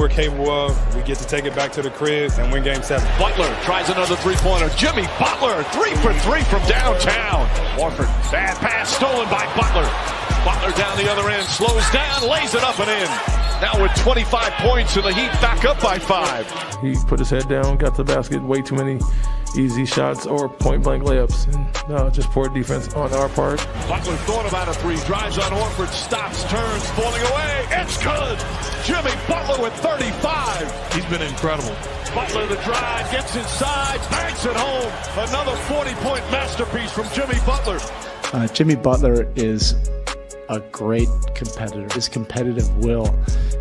we're capable of. We get to take it back to the crib and win Game 7. Butler tries another three-pointer. Jimmy Butler, 3 for 3 from downtown. Warford, bad pass stolen by Butler. Butler down the other end, slows down, lays it up and in. Now with 25 points and the Heat back up by 5. He put his head down, got to the basket, way too many easy shots or point-blank layups. And just poor defense on our part. Butler thought about a 3, drives on Horford, stops, turns, falling away. It's good. Jimmy Butler with 35. He's been incredible. Butler the drive, gets inside, banks it home. Another 40-point masterpiece from Jimmy Butler. Jimmy Butler is a great competitor. His competitive will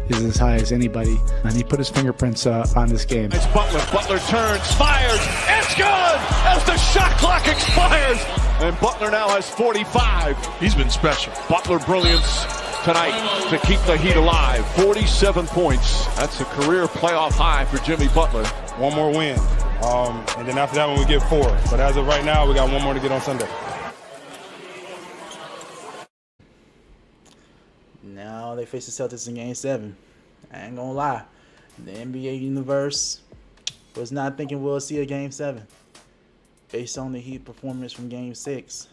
is as high as anybody, and he put his fingerprints on this game. It's Butler. Butler turns, fires. It's good as the shot clock expires. And Butler now has 45. He's been special. Butler brilliance tonight to keep the Heat alive. 47 points. That's a career playoff high for Jimmy Butler. One more win. And then after that one, we get 4. But as of right now, we got one more to get on Sunday. Now they face the Celtics in Game 7. I ain't gonna lie. The NBA universe was not thinking we'll see a Game 7 based on the Heat performance from Game 6.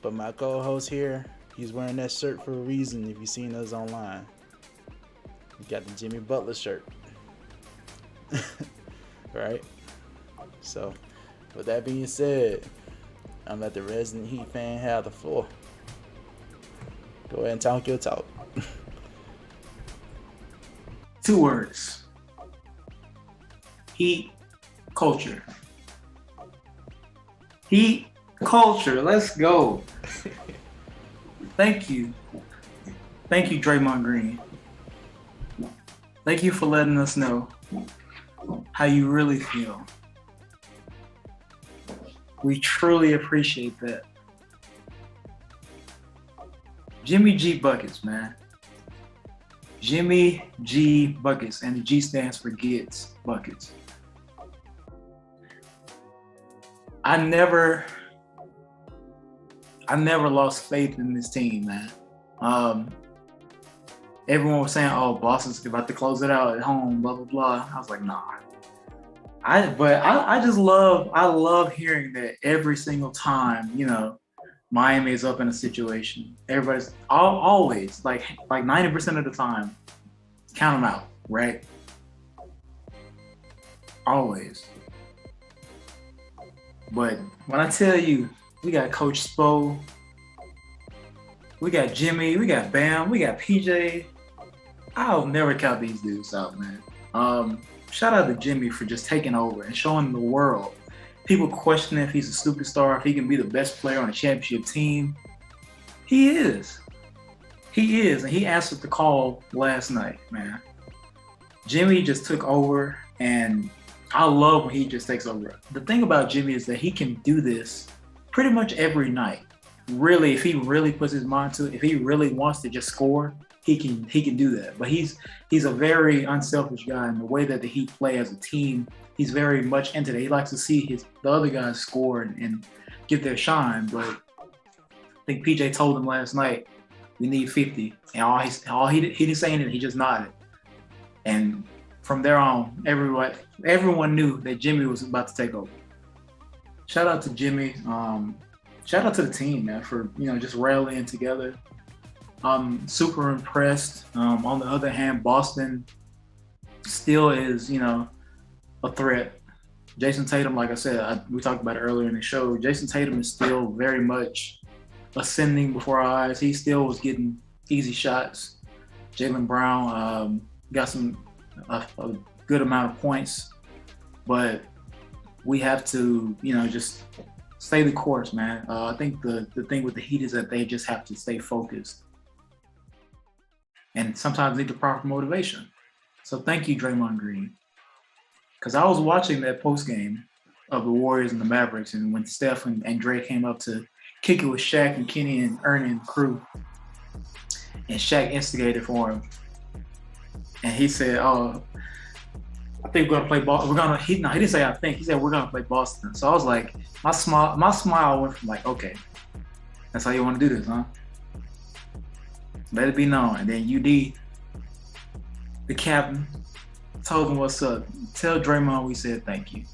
But my co-host here, he's wearing that shirt for a reason if you've seen us online. He got the Jimmy Butler shirt. Right? So, with that being said, I'm let the resident Heat fan have the floor. Go ahead and talk your talk. 2 words. Heat culture. Heat culture. Let's go. Thank you. Thank you, Draymond Green. Thank you for letting us know how you really feel. We truly appreciate that. Jimmy G Buckets, man. Jimmy G Buckets, and the G stands for Gets Buckets. I never lost faith in this team, man. Everyone was saying, "Oh, Boston's about to close it out at home," blah blah blah. I was like, "Nah." I just love hearing that every single time, Miami is up in a situation. Everybody's always like 90% of the time, count them out, right? Always. But when I tell you, we got Coach Spo, we got Jimmy, we got Bam, we got PJ. I'll never count these dudes out, man. Shout out to Jimmy for just taking over and showing the world. People questioning if he's a superstar, if he can be the best player on a championship team. He is. He is, and he answered the call last night, man. Jimmy just took over, and I love when he just takes over. The thing about Jimmy is that he can do this pretty much every night. Really, if he really puts his mind to it, if he really wants to just score, he can do that. But he's a very unselfish guy in the way that the Heat play as a team. He's very much into that. He likes to see the other guys score and get their shine. But I think PJ told him last night, we need 50. And he didn't say anything. He just nodded. And from there on, everyone knew that Jimmy was about to take over. Shout out to Jimmy. Shout out to the team, man, for just rallying together. I'm super impressed. On the other hand, Boston still is, a threat. Jason Tatum, like I said, we talked about it earlier in the show. Jason Tatum is still very much ascending before our eyes. He still was getting easy shots. Jaylen Brown got a good amount of points, but we have to, just stay the course, man. I think the thing with the Heat is that they just have to stay focused, and sometimes need the proper motivation. So thank you, Draymond Green. Because I was watching that post game of the Warriors and the Mavericks, and when Steph and Dre came up to kick it with Shaq and Kenny and Ernie and the crew, and Shaq instigated for him, and he said, "Oh, I think we're gonna play Boston. He didn't say I think. He said we're gonna play Boston." So I was like, my smile went from like, okay, that's how you want to do this, huh? Let it be known. And then UD the captain, told him what's up. Tell Draymond we said thank you.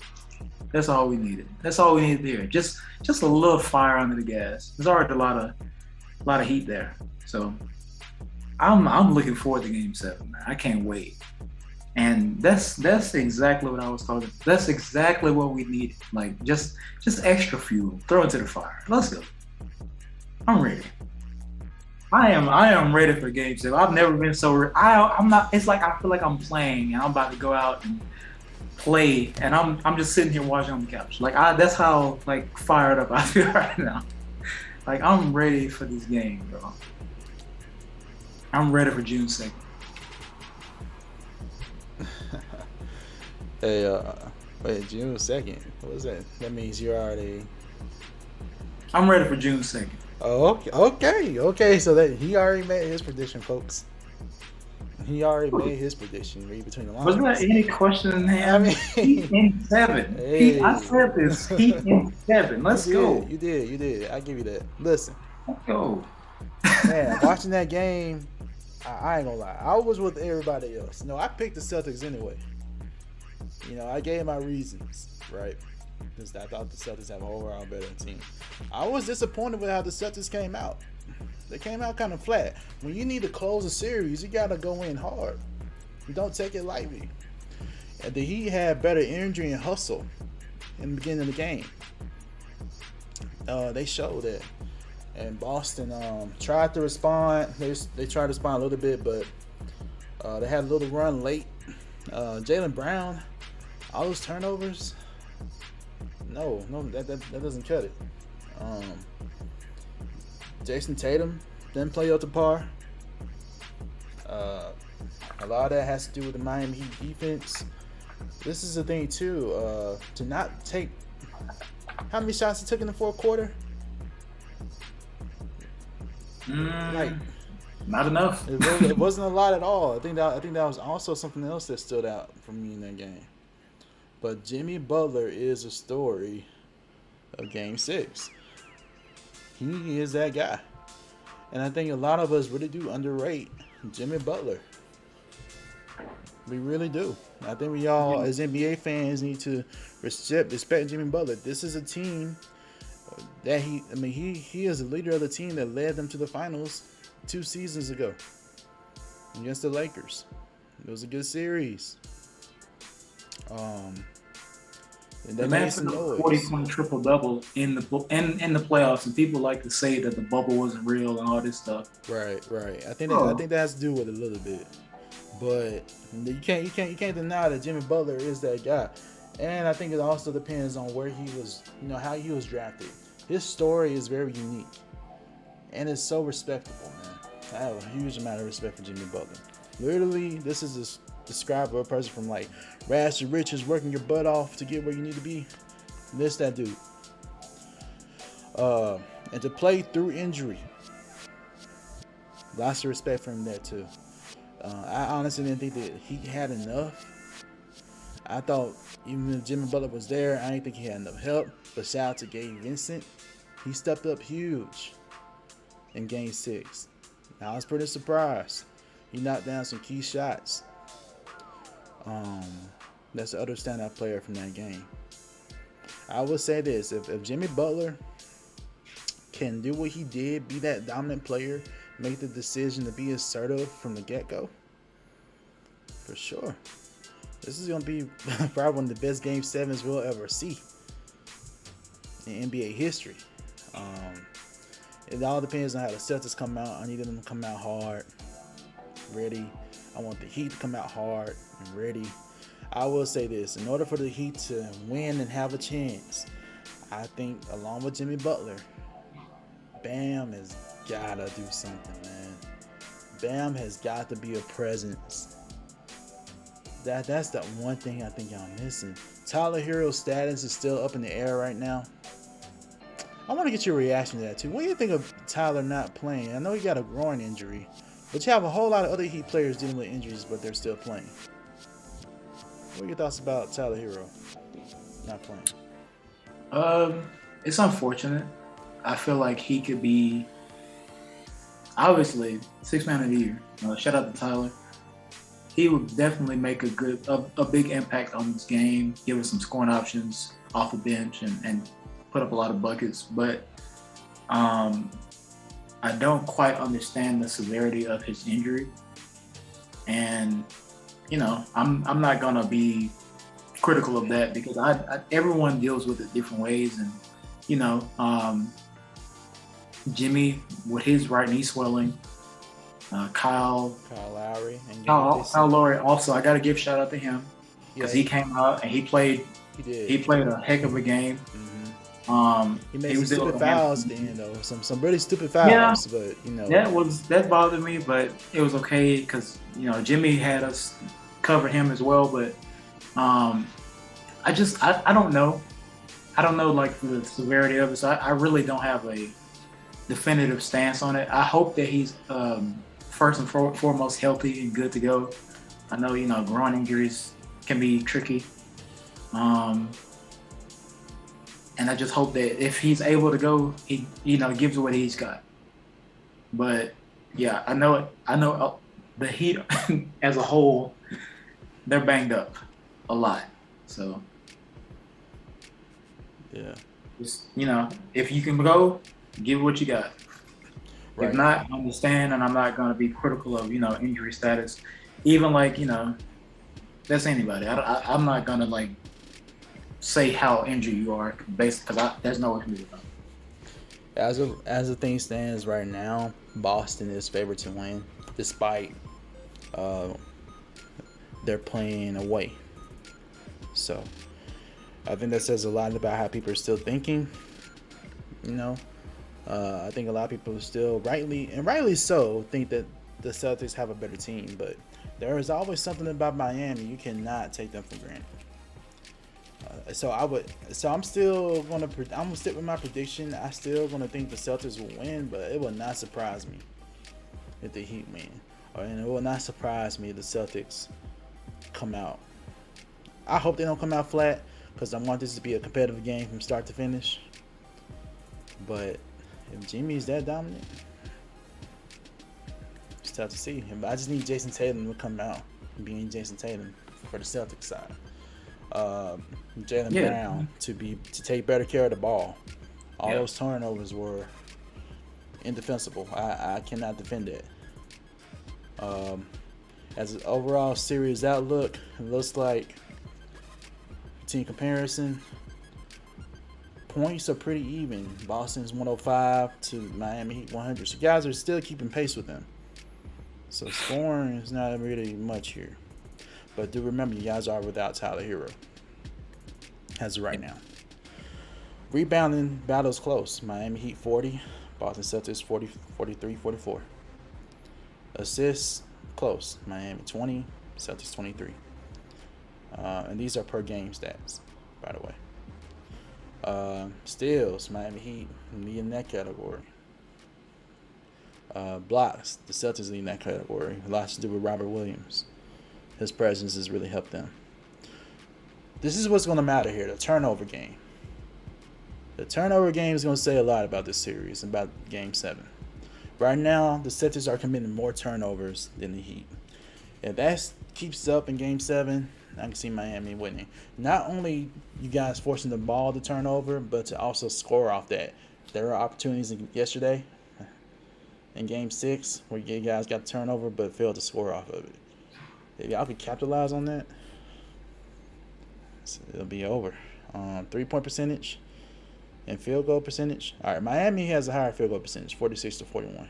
That's all we needed. That's all we needed there. Just a little fire under the gas. There's already a lot of heat there. So I'm looking forward to Game 7, man. I can't wait. And that's exactly what I was talking about. That's exactly what we needed. Like just extra fuel. Throw it to the fire. Let's go. I'm ready. I am ready for Game 7. I've never been so I'm not. It's like I feel like I'm playing and I'm about to go out and play, and I'm just sitting here watching on the couch. Like that's how like fired up I feel right now. Like I'm ready for this game, bro. I'm ready for June 2nd. Hey, wait, June 2nd? What is that? That means you're already... I'm ready for June 2nd. Oh, okay. So that he already made his prediction, folks. He already made his prediction. Read between the lines. Wasn't there any question in there? I mean, Heat in 7. Hey. I said this. Heat in 7. Let's go. You did. I give you that. Listen. Let's go. Man, watching that game, I ain't gonna lie. I was with everybody else. No, I picked the Celtics anyway. You know, I gave my reasons, right? Because I thought the Celtics have an overall better team. I was disappointed with how the Celtics came out. They came out kind of flat. When you need to close a series, you got to go in hard. You don't take it lightly. And the Heat had better energy and hustle in the beginning of the game. They showed that. And Boston tried to respond. They tried to respond a little bit, but they had a little run late. Jaylen Brown, all those turnovers. No, that doesn't cut it. Jason Tatum didn't play up to par. A lot of that has to do with the Miami Heat defense. This is the thing too. To not take how many shots he took in the fourth quarter? Like not enough. It wasn't a lot at all. I think that was also something else that stood out for me in that game. But Jimmy Butler is a story of Game 6. He is that guy. And I think a lot of us really do underrate Jimmy Butler. We really do. I think we all, as NBA fans, need to respect Jimmy Butler. This is a team that he is the leader of the team that led them to the finals 2 seasons ago against the Lakers. It was a good series. And the man put a 40-point triple-double in the playoffs, and people like to say that the bubble wasn't real and all this stuff. Right. I think that has to do with it a little bit, but you can't deny that Jimmy Butler is that guy. And I think it also depends on where he was, how he was drafted. His story is very unique, and it's so respectable, man. I have a huge amount of respect for Jimmy Butler. Literally, this is describe a person from like rags to riches, working your butt off to get where you need to be. That dude. And to play through injury. Lots of respect for him there too. I honestly didn't think that he had enough. I thought even if Jimmy Butler was there, I didn't think he had enough help. But shout out to Gabe Vincent. He stepped up huge in Game 6. I was pretty surprised. He knocked down some key shots. That's the other standout player from that game. I would say this: if Jimmy Butler can do what he did, be that dominant player, make the decision to be assertive from the get-go, for sure, this is going to be probably one of the best Game 7s we'll ever see in NBA history. It all depends on how the Celtics come out. I need them to come out hard, ready. I want the Heat to come out hard and ready. I will say this: in order for the Heat to win and have a chance, I think along with Jimmy Butler, Bam has gotta do something, man. Bam has got to be a presence. That's the one thing I think y'all missing. Tyler Hero's status is still up in the air right now. I want to get your reaction to that too. What do you think of Tyler not playing? I know he got a groin injury, but you have a whole lot of other Heat players dealing with injuries, but they're still playing. What are your thoughts about Tyler Hero not playing? It's unfortunate. I feel like he could be, obviously, 6th man of the year. Shout out to Tyler. he would definitely make a big impact on this game, give us some scoring options off the bench and put up a lot of buckets. But I don't quite understand the severity of his injury. And, I'm not going to be critical of that because everyone deals with it different ways. And, Jimmy with his right knee swelling, Kyle Lowry. And Kyle Lowry also, I got to give shout out to him because he came out and he played a heck of a game. He made some stupid fouls then, though. Some really stupid fouls, but that bothered me, but it was okay because Jimmy had us cover him as well. But I don't know. I don't know like the severity of it, so I really don't have a definitive stance on it. I hope that he's first and foremost healthy and good to go. I know groin injuries can be tricky. And I just hope that if he's able to go, he gives what he's got. But yeah, I know the Heat as a whole, they're banged up a lot. So yeah, just if you can go, give what you got. Right. If not, I understand, and I'm not going to be critical of injury status. Even like that's anybody. I'm not going to like say how injured you are, basically, because there's no way for me to know. As the thing stands right now, Boston is favored to win, despite they're playing away. So I think that says a lot about how people are still thinking. I think a lot of people still rightly so think that the Celtics have a better team, but there is always something about Miami you cannot take them for granted. So I'm still I'm gonna stick with my prediction. I still gonna think the Celtics will win, but it will not surprise me if the Heat win, and it will not surprise me if the Celtics come out. I hope they don't come out flat because I want this to be a competitive game from start to finish. But if Jimmy's that dominant, it's tough to see. I just need Jason Tatum to come out, being Jason Tatum for the Celtics side. Jaylen Brown to take better care of the ball. All those turnovers were indefensible. I cannot defend that. As an overall series outlook, it looks like team comparison points are pretty even. Boston's 105 to Miami Heat 100. So guys are still keeping pace with them. So scoring is not really much here. But do remember, you guys are without Tyler Hero as of right now. Rebounding battles close. Miami Heat 40, Boston Celtics 43, 44. Assists close. Miami 20, Celtics 23. And these are per game stats, by the way. Steals, Miami Heat lead in that category. Blocks, the Celtics lead in that category. A lot to do with Robert Williams. His presence has really helped them. This is what's going to matter here, the turnover game. The turnover game is going to say a lot about this series, about Game 7. Right now, the Celtics are committing more turnovers than the Heat. If that keeps up in Game 7, I can see Miami winning. Not only you guys forcing the ball to turn over, but to also score off that. There were opportunities yesterday in Game 6 where you guys got the turnover but failed to score off of it. If y'all could capitalize on that, it'll be over. 3-point percentage and field goal percentage. All right, Miami has a higher field goal percentage, 46 to 41.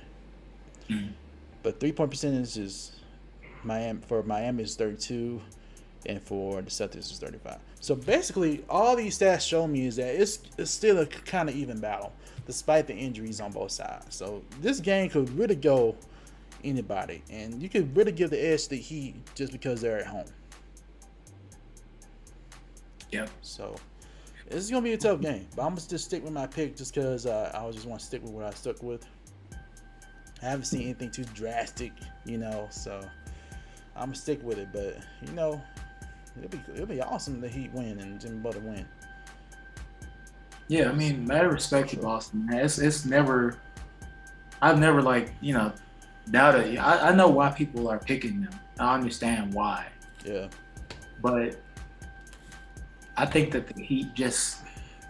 But 3-point percentage is Miami is 32, and for the Celtics is 35. So basically, all these stats show me is that it's still a kind of even battle, despite the injuries on both sides. So this game could really go anybody, and you could really give the edge to the Heat just because they're at home. Yep. So this is gonna be a tough game, but I'm gonna just stick with my pick just because I just want to stick with what I stuck with. I haven't seen anything too drastic, so I'm gonna stick with it. But it'll be awesome the Heat win and Jimmy Butler win. Yeah, I mean, mad respect to Boston, man. It's never, I've never doubted. I know why people are picking them. I understand why. Yeah. But I think that the Heat just,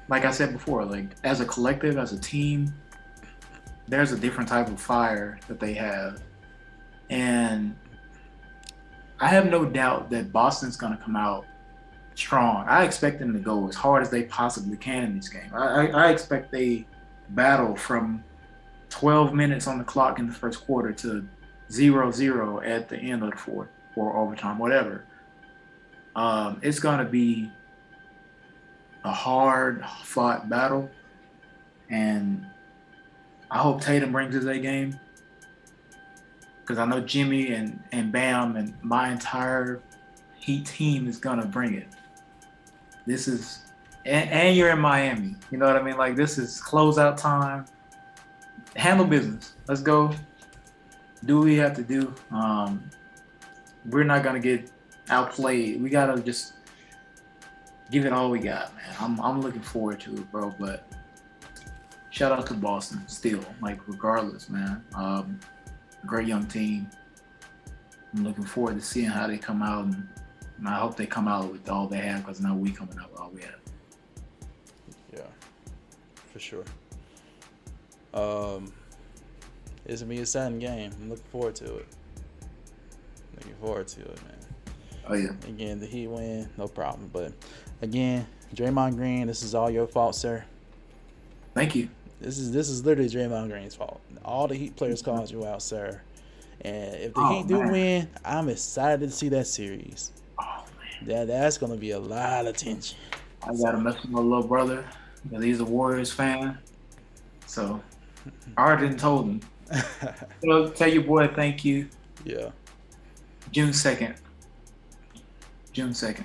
like I said before, like as a collective, as a team, there's a different type of fire that they have. And I have no doubt that Boston's going to come out strong. I expect them to go as hard as they possibly can in this game. I expect they battle from 12 minutes on the clock in the first quarter to 0-0 at the end of the fourth or overtime, whatever. It's going to be a hard-fought battle, and I hope Tatum brings his A game, because I know Jimmy and Bam and my entire Heat team is going to bring it. This is, and you're in Miami. You know what I mean? Like, this is closeout time. Handle business. Let's go. Do what we have to do. We're not going to get outplayed. We got to just give it all we got, man. I'm looking forward to it, bro. But shout out to Boston still. Like, regardless, man. Great young team. I'm looking forward to seeing how they come out, and I hope they come out with all they have, because now we coming out with all we have. Yeah, for sure. It's gonna be a exciting game. I'm looking forward to it. Man. Oh yeah. Again, the Heat win, no problem. But again, Draymond Green, this is all your fault, sir. Thank you. This is literally Draymond Green's fault. All the Heat players called you out, sir. And if the Heat do win, I'm excited to see that series. Oh man. That's gonna be a lot of tension. I gotta mess with my little brother, because he's a Warriors fan. So I already told him. Tell your boy thank you. Yeah. June 2nd. June 2nd.